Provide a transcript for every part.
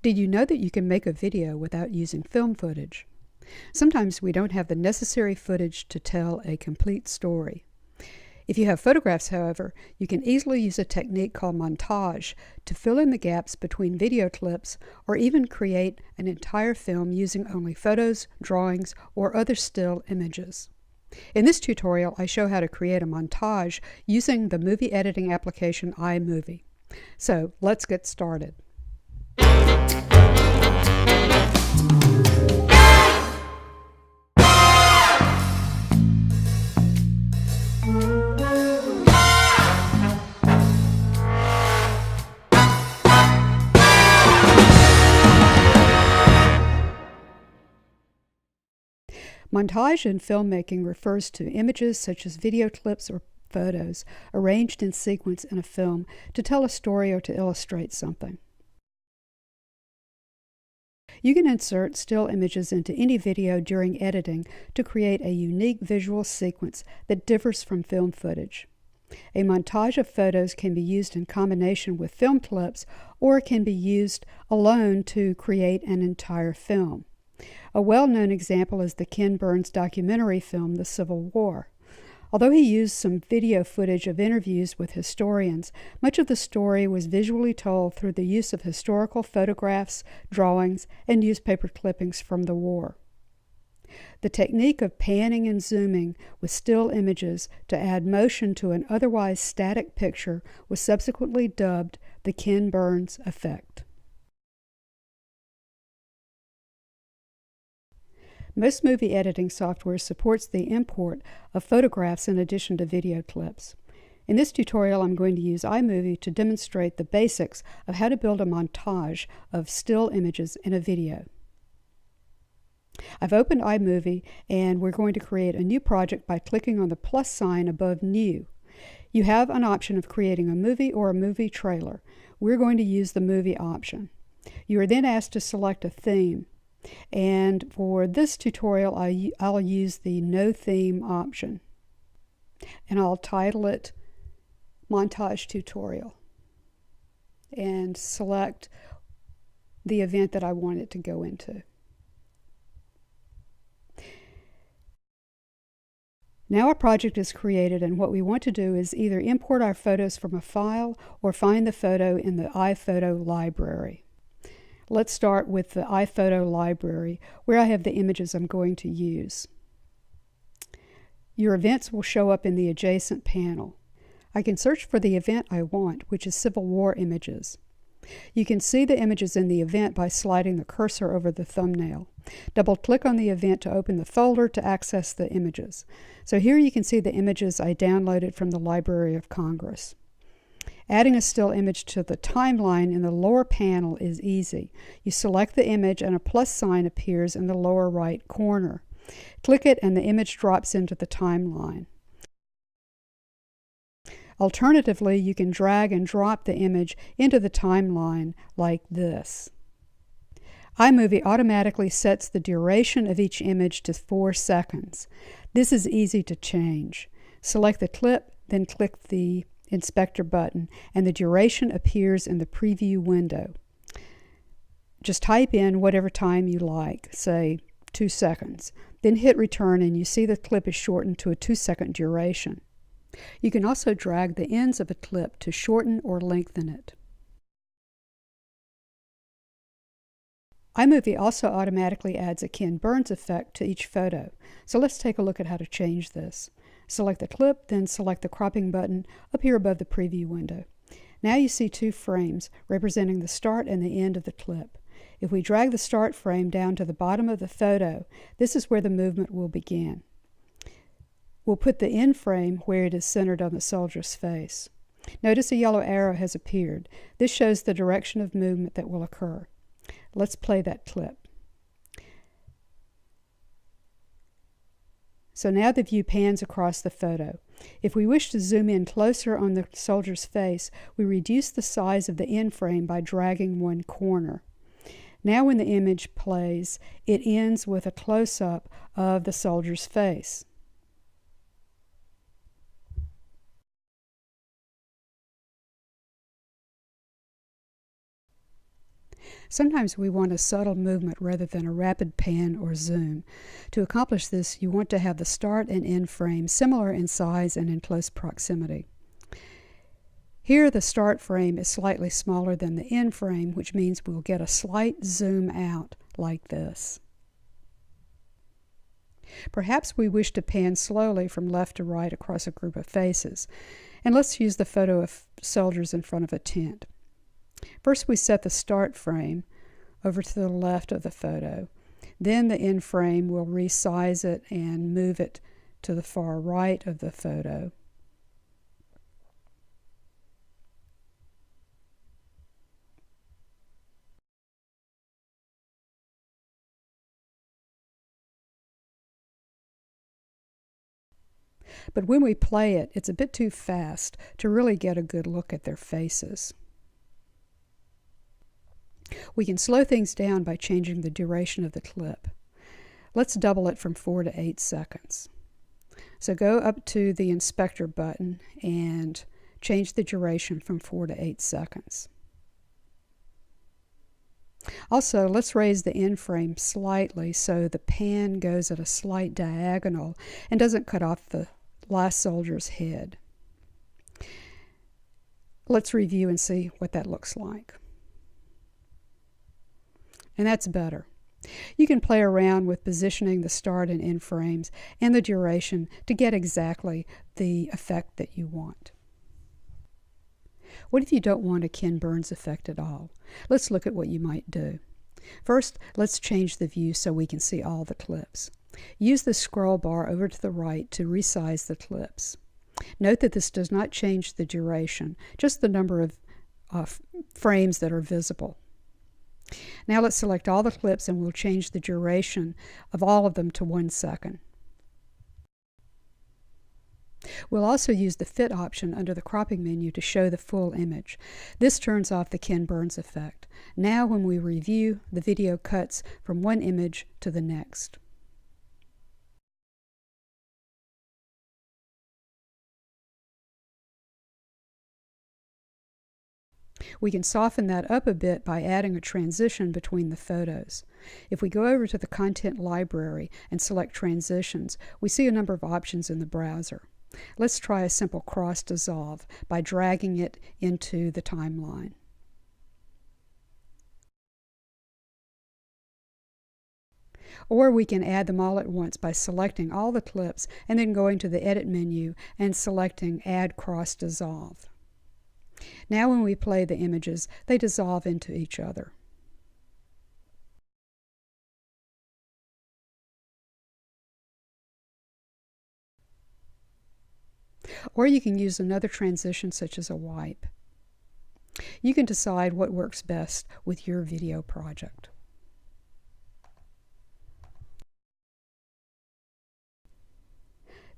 Did you know that you can make a video without using film footage? Sometimes we don't have the necessary footage to tell a complete story. If you have photographs, however, you can easily use a technique called montage to fill in the gaps between video clips or even create an entire film using only photos, drawings, or other still images. In this tutorial, I show how to create a montage using the movie editing application iMovie. So let's get started. Montage in filmmaking refers to images such as video clips or photos arranged in sequence in a film to tell a story or to illustrate something. You can insert still images into any video during editing to create a unique visual sequence that differs from film footage. A montage of photos can be used in combination with film clips or can be used alone to create an entire film. A well-known example is the Ken Burns documentary film, The Civil War. Although he used some video footage of interviews with historians, much of the story was visually told through the use of historical photographs, drawings, and newspaper clippings from the war. The technique of panning and zooming with still images to add motion to an otherwise static picture was subsequently dubbed the Ken Burns effect. Most movie editing software supports the import of photographs in addition to video clips. In this tutorial, I'm going to use iMovie to demonstrate the basics of how to build a montage of still images in a video. I've opened iMovie and we're going to create a new project by clicking on the plus sign above New. You have an option of creating a movie or a movie trailer. We're going to use the movie option. You are then asked to select a theme. And for this tutorial, I'll use the No Theme option. And I'll title it Montage Tutorial. And select the event that I want it to go into. Now our project is created, and what we want to do is either import our photos from a file or find the photo in the iPhoto library. Let's start with the iPhoto library, where I have the images I'm going to use. Your events will show up in the adjacent panel. I can search for the event I want, which is Civil War images. You can see the images in the event by sliding the cursor over the thumbnail. Double-click on the event to open the folder to access the images. So here you can see the images I downloaded from the Library of Congress. Adding a still image to the timeline in the lower panel is easy. You select the image and a plus sign appears in the lower right corner. Click it and the image drops into the timeline. Alternatively, you can drag and drop the image into the timeline like this. iMovie automatically sets the duration of each image to 4 seconds. This is easy to change. Select the clip, then click the Inspector button, and the duration appears in the preview window. Just type in whatever time you like, say 2 seconds. Then hit return and you see the clip is shortened to a 2-second duration. You can also drag the ends of a clip to shorten or lengthen it. iMovie also automatically adds a Ken Burns effect to each photo. So let's take a look at how to change this. Select the clip, then select the cropping button up here above the preview window. Now you see 2 frames representing the start and the end of the clip. If we drag the start frame down to the bottom of the photo, this is where the movement will begin. We'll put the end frame where it is centered on the soldier's face. Notice a yellow arrow has appeared. This shows the direction of movement that will occur. Let's play that clip. So now the view pans across the photo. If we wish to zoom in closer on the soldier's face, we reduce the size of the end frame by dragging one corner. Now when the image plays, it ends with a close-up of the soldier's face. Sometimes we want a subtle movement rather than a rapid pan or zoom. To accomplish this, you want to have the start and end frame similar in size and in close proximity. Here the start frame is slightly smaller than the end frame, which means we'll get a slight zoom out like this. Perhaps we wish to pan slowly from left to right across a group of faces. And let's use the photo of soldiers in front of a tent. First we set the start frame over to the left of the photo. Then the end frame will resize it and move it to the far right of the photo. But when we play it, it's a bit too fast to really get a good look at their faces. We can slow things down by changing the duration of the clip. Let's double it from 4 to 8 seconds. So go up to the inspector button and change the duration from 4 to 8 seconds. Also, let's raise the end frame slightly so the pan goes at a slight diagonal and doesn't cut off the last soldier's head. Let's review and see what that looks like. And that's better. You can play around with positioning the start and end frames and the duration to get exactly the effect that you want. What if you don't want a Ken Burns effect at all? Let's look at what you might do. First, let's change the view so we can see all the clips. Use the scroll bar over to the right to resize the clips. Note that this does not change the duration, just the number of frames that are visible. Now let's select all the clips and we'll change the duration of all of them to 1 second. We'll also use the Fit option under the cropping menu to show the full image. This turns off the Ken Burns effect. Now when we review, the video cuts from one image to the next. We can soften that up a bit by adding a transition between the photos. If we go over to the content library and select transitions, we see a number of options in the browser. Let's try a simple cross dissolve by dragging it into the timeline. Or we can add them all at once by selecting all the clips and then going to the Edit menu and selecting Add Cross Dissolve. Now when we play the images, they dissolve into each other. Or you can use another transition such as a wipe. You can decide what works best with your video project.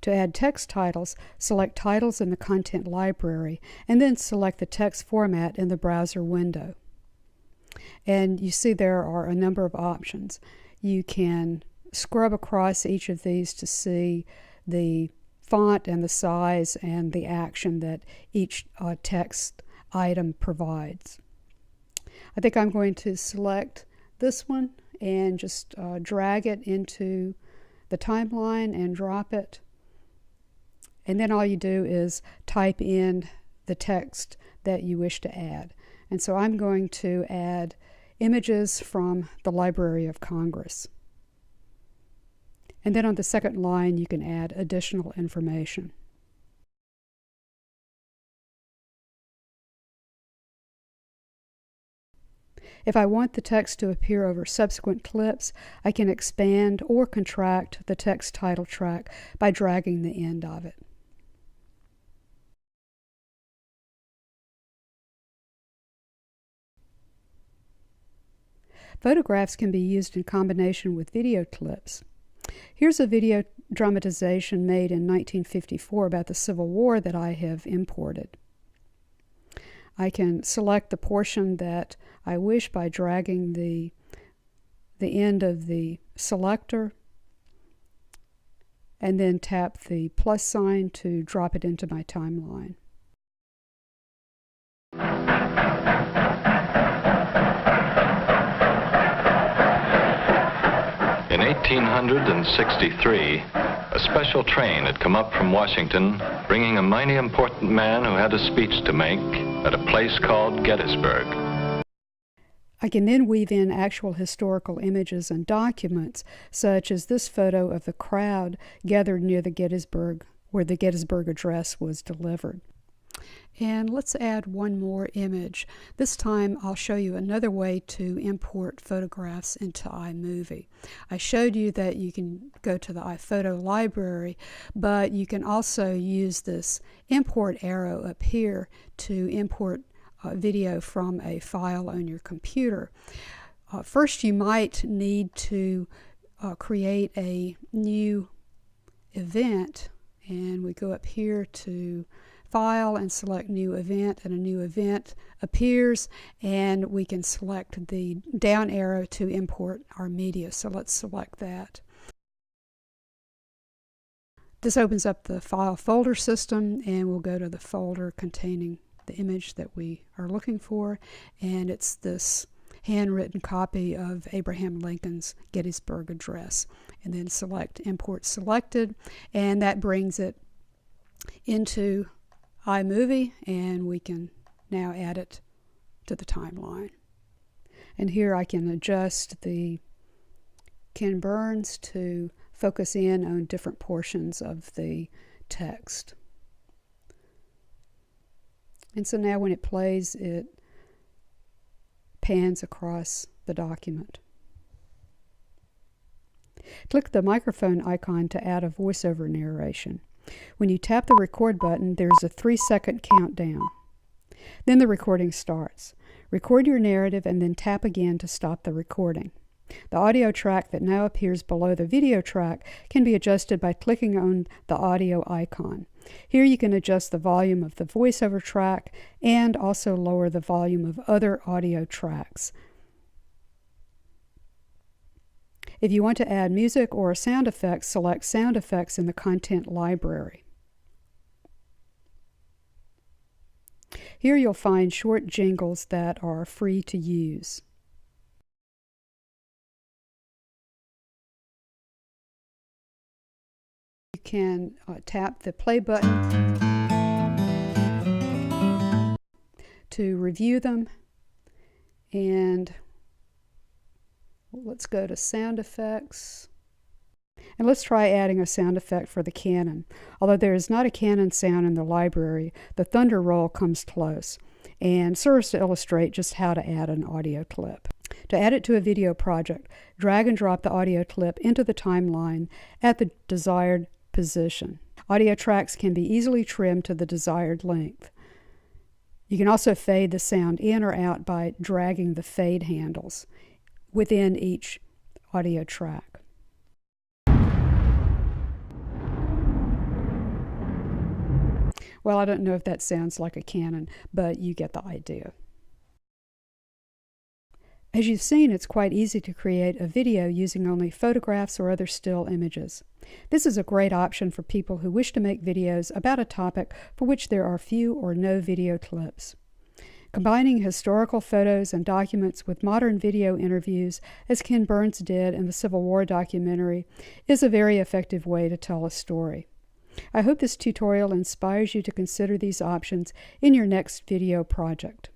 To add text titles, select Titles in the Content Library and then select the text format in the browser window. And you see there are a number of options. You can scrub across each of these to see the font and the size and the action that each text item provides. I think I'm going to select this one and just drag it into the timeline and drop it. And then all you do is type in the text that you wish to add. And so I'm going to add images from the Library of Congress. And then on the second line, you can add additional information. If I want the text to appear over subsequent clips, I can expand or contract the text title track by dragging the end of it. Photographs can be used in combination with video clips. Here's a video dramatization made in 1954 about the Civil War that I have imported. I can select the portion that I wish by dragging the end of the selector and then tap the plus sign to drop it into my timeline. 1863, a special train had come up from Washington, bringing a mighty important man who had a speech to make at a place called Gettysburg. I can then weave in actual historical images and documents, such as this photo of the crowd gathered near the Gettysburg, where the Gettysburg Address was delivered. And let's add one more image. This time I'll show you another way to import photographs into iMovie. I showed you that you can go to the iPhoto library, but you can also use this import arrow up here to import video from a file on your computer. First, you might need to create a new event, and we go up here to File and select New Event, and a new event appears, and we can select the down arrow to import our media. So let's select that. This opens up the file folder system, and we'll go to the folder containing the image that we are looking for, and it's this handwritten copy of Abraham Lincoln's Gettysburg Address, and then select Import Selected, and that brings it into iMovie, and we can now add it to the timeline. And here I can adjust the Ken Burns to focus in on different portions of the text. And so now when it plays, it pans across the document. Click the microphone icon to add a voiceover narration. When you tap the record button, there's a 3-second countdown. Then the recording starts. Record your narrative and then tap again to stop the recording. The audio track that now appears below the video track can be adjusted by clicking on the audio icon. Here you can adjust the volume of the voiceover track and also lower the volume of other audio tracks. If you want to add music or sound effects, select Sound Effects in the Content library. Here you'll find short jingles that are free to use. You can tap the play button to review them, and let's go to Sound Effects. And let's try adding a sound effect for the cannon. Although there is not a cannon sound in the library, the thunder roll comes close and serves to illustrate just how to add an audio clip. To add it to a video project, drag and drop the audio clip into the timeline at the desired position. Audio tracks can be easily trimmed to the desired length. You can also fade the sound in or out by dragging the fade handles within each audio track. Well, I don't know if that sounds like a cannon, but you get the idea. As you've seen, it's quite easy to create a video using only photographs or other still images. This is a great option for people who wish to make videos about a topic for which there are few or no video clips. Combining historical photos and documents with modern video interviews, as Ken Burns did in the Civil War documentary, is a very effective way to tell a story. I hope this tutorial inspires you to consider these options in your next video project.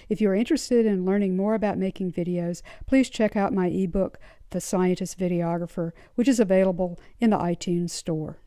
If you are interested in learning more about making videos, please check out my ebook, The Scientist Videographer, which is available in the iTunes Store.